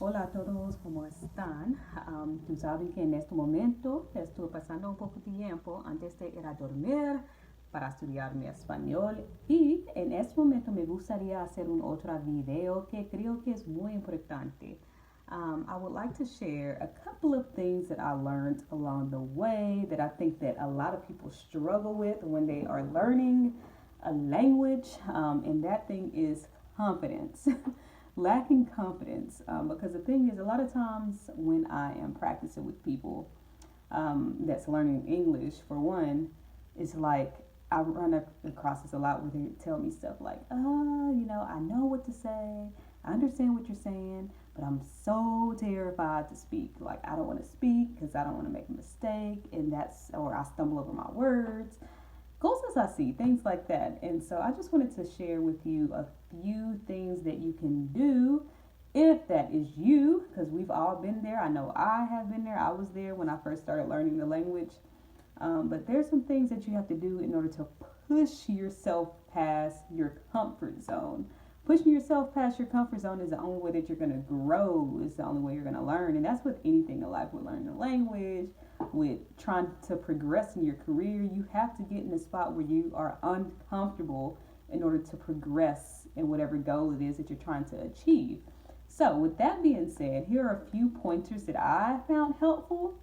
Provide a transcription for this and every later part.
Hola a todos, ¿cómo están? Tú sabes que en este momento estoy pasando un poco de tiempo antes de ir a dormir para estudiar mi español y en este momento me gustaría hacer un otro video que creo que es muy importante. I would like to share a couple of things that I learned along the way that I think that a lot of people struggle with when they are learning a language, and that thing is confidence. Lacking confidence, because the thing is, a lot of times when I am practicing with people that's learning English, for one, it's like I run across this a lot where they tell me stuff like, I know what to say, I understand what you're saying, but I'm so terrified to speak. Like, I don't want to speak because I don't want to make a mistake, or I stumble over my words, goals as I see, things like that. And so I just wanted to share with you a few things that you can do if that is you, because we've all been there. I know I have been there. I was there when I first started learning the language. But there's some things that you have to do in order to push yourself past your comfort zone. Pushing yourself past your comfort zone is the only way that you're going to grow. It's the only way you're going to learn. And that's with anything in life, with learning a language, with trying to progress in your career. You have to get in a spot where you are uncomfortable in order to progress in whatever goal it is that you're trying to achieve. So, with that being said, here are a few pointers that I found helpful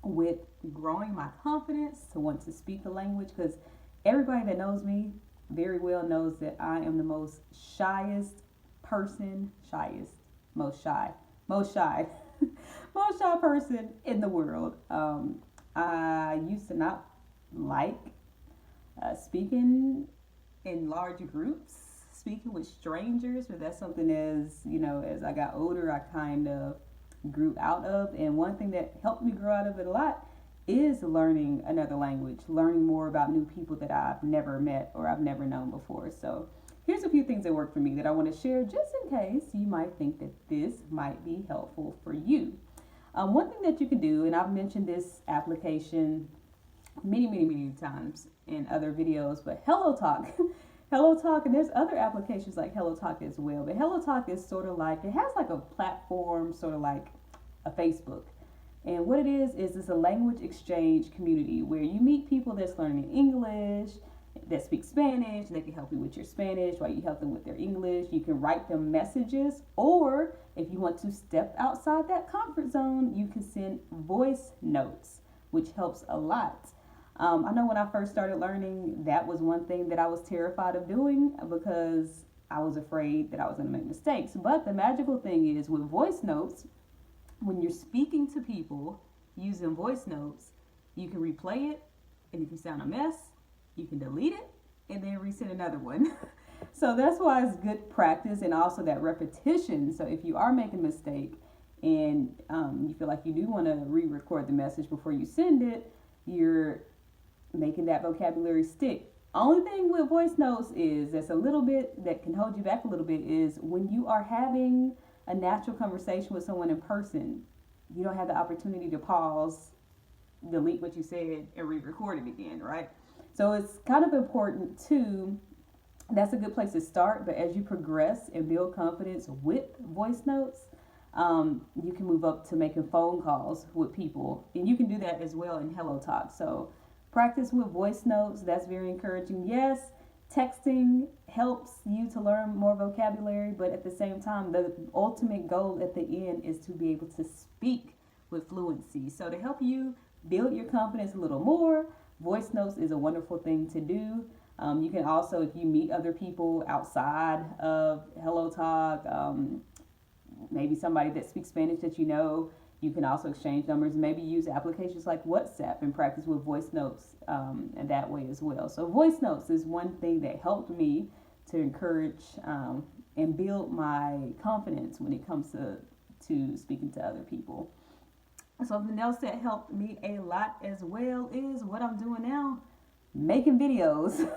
with growing my confidence to want to speak the language, because everybody that knows me very well knows that I am the most shyest person, most shy, most shy, most shy person in the world. I used to not like speaking in large groups, speaking with strangers, but that's something as I got older, I kind of grew out of. And one thing that helped me grow out of it a lot is learning another language, learning more about new people that I've never met or I've never known before. So here's a few things that work for me that I want to share just in case you might think that this might be helpful for you. One thing that you can do, and I've mentioned this application many, many, many times in other videos, but HelloTalk. HelloTalk, and there's other applications like HelloTalk as well, but HelloTalk is sort of like, it has like a platform, sort of like a Facebook. And what it is it's a language exchange community where you meet people that's learning English, that speak Spanish. They can help you with your Spanish while you help them with their English. You can write them messages, or if you want to step outside that comfort zone, you can send voice notes, which helps a lot. I know when I first started learning, that was one thing that I was terrified of doing because I was afraid that I was going to make mistakes. But the magical thing is with voice notes, when you're speaking to people using voice notes, you can replay it, and if you sound a mess, you can delete it and then resend another one. So that's why it's good practice, and also that repetition. So if you are making a mistake and you feel like you do want to re-record the message before you send it, you're making that vocabulary stick. Only thing with voice notes is that's a little bit that can hold you back a little bit is when you are having a natural conversation with someone in person, you don't have the opportunity to pause, delete what you said, and re-record it again, right? So it's kind of important too. That's a good place to start, but as you progress and build confidence with voice notes, you can move up to making phone calls with people, and you can do that as well in HelloTalk. So practice with voice notes. That's very encouraging. Yes, texting helps you to learn more vocabulary, but at the same time, the ultimate goal at the end is to be able to speak with fluency. So to help you build your confidence a little more, voice notes is a wonderful thing to do. You can also, if you meet other people outside of HelloTalk, maybe somebody that speaks Spanish that you know, you can also exchange numbers. Maybe use applications like WhatsApp and practice with voice notes and that way as well. So voice notes is one thing that helped me to encourage and build my confidence when it comes to speaking to other people. Something else that helped me a lot as well is what I'm doing now, making videos.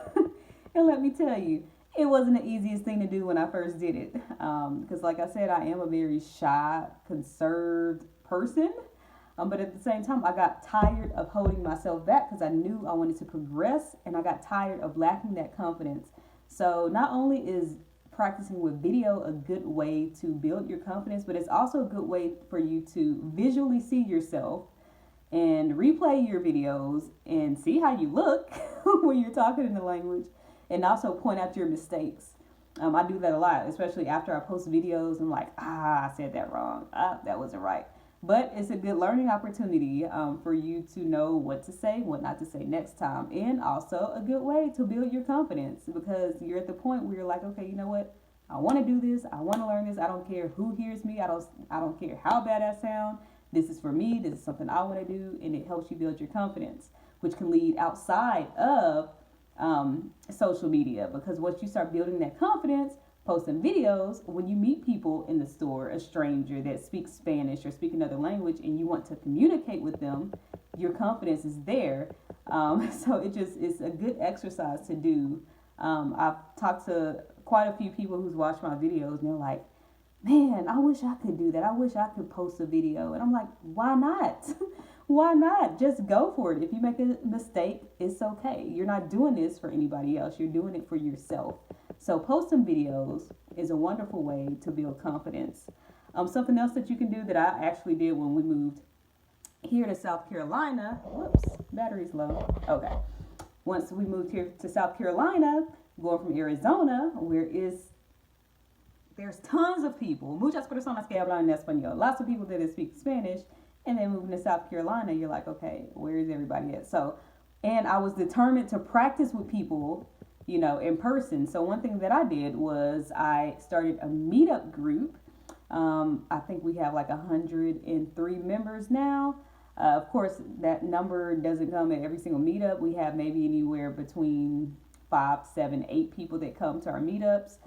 And let me tell you, it wasn't the easiest thing to do when I first did it. Because like I said, I am a very shy, conserved person. But at the same time, I got tired of holding myself back because I knew I wanted to progress, and I got tired of lacking that confidence. So not only is practicing with video a good way to build your confidence, but it's also a good way for you to visually see yourself and replay your videos and see how you look when you're talking in the language, and also point out your mistakes. I do that a lot, especially after I post videos. I'm like, I said that wrong. That wasn't right. But it's a good learning opportunity for you to know what to say, what not to say next time, and also a good way to build your confidence, because you're at the point where you're like, okay, you know what? I want to do this. I want to learn this. I don't care who hears me. I don't care how bad I sound. This is for me. This is something I want to do, and it helps you build your confidence, which can lead outside of social media, because once you start building that confidence, posting videos, when you meet people in the store, a stranger that speaks Spanish or speak another language, and you want to communicate with them, your confidence is there. So it's a good exercise to do. I've talked to quite a few people who's watched my videos, and they're like, man, I wish I could do that. I wish I could post a video. And I'm like, why not? Why not? Just go for it. If you make a mistake, it's okay. You're not doing this for anybody else. You're doing it for yourself. So posting videos is a wonderful way to build confidence. Something else that you can do that I actually did when we moved here to South Carolina. Whoops, battery's low. Okay. Once we moved here to South Carolina, going from Arizona, there's tons of people. Muchas personas que hablan español. Lots of people that speak Spanish. And then moving to South Carolina, you're like, okay, where is everybody at? And I was determined to practice with people, in person. So one thing that I did was I started a meetup group. I think we have like 103 members now. Of course, that number doesn't come at every single meetup. We have maybe anywhere between 5, 7, 8 people that come to our meetups.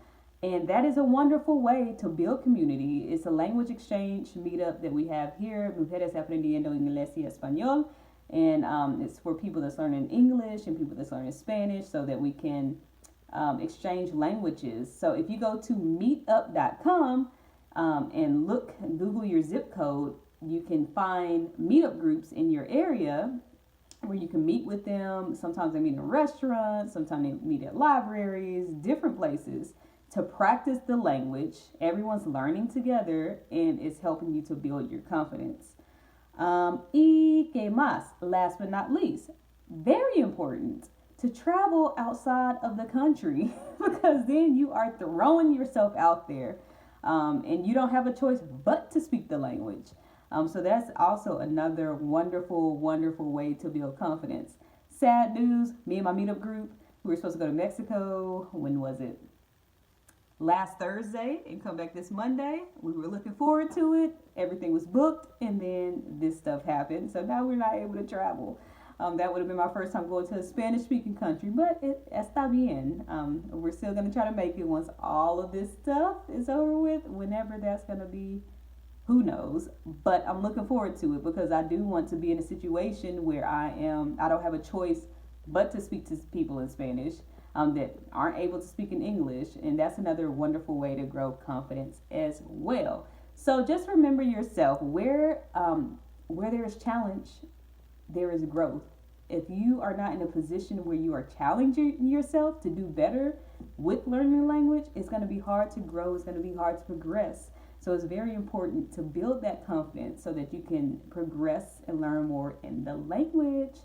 And that is a wonderful way to build community. It's a language exchange meetup that we have here, Mujeres Aprendiendo Inglés y Español. And it's for people that's learning English and people that's learning Spanish, so that we can exchange languages. So if you go to meetup.com and Google your zip code, you can find meetup groups in your area where you can meet with them. Sometimes they meet in restaurants, sometimes they meet at libraries, different places, to practice the language. Everyone's learning together, and it's helping you to build your confidence. Y que más? Last but not least, very important, to travel outside of the country, because then you are throwing yourself out there, and you don't have a choice but to speak the language. So that's also another wonderful, wonderful way to build confidence. Sad news, me and my meetup group, we were supposed to go to Mexico. When was it? Last Thursday, and come back this Monday. We were looking forward to it. Everything was booked, and then this stuff happened. So now we're not able to travel. That would have been my first time going to a Spanish-speaking country, but está bien. We're still going to try to make it once all of this stuff is over with. Whenever that's going to be, who knows? But I'm looking forward to it, because I do want to be in a situation where I don't have a choice but to speak to people in Spanish that aren't able to speak in English. And that's another wonderful way to grow confidence as well. So just remember yourself, where there is challenge, there is growth. If you are not in a position where you are challenging yourself to do better with learning the language, it's going to be hard to grow. It's going to be hard to progress. So it's very important to build that confidence so that you can progress and learn more in the language.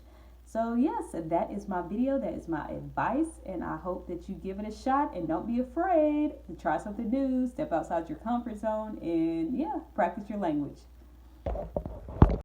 So yes, that is my video. That is my advice. And I hope that you give it a shot, and don't be afraid to try something new, step outside your comfort zone, and practice your language.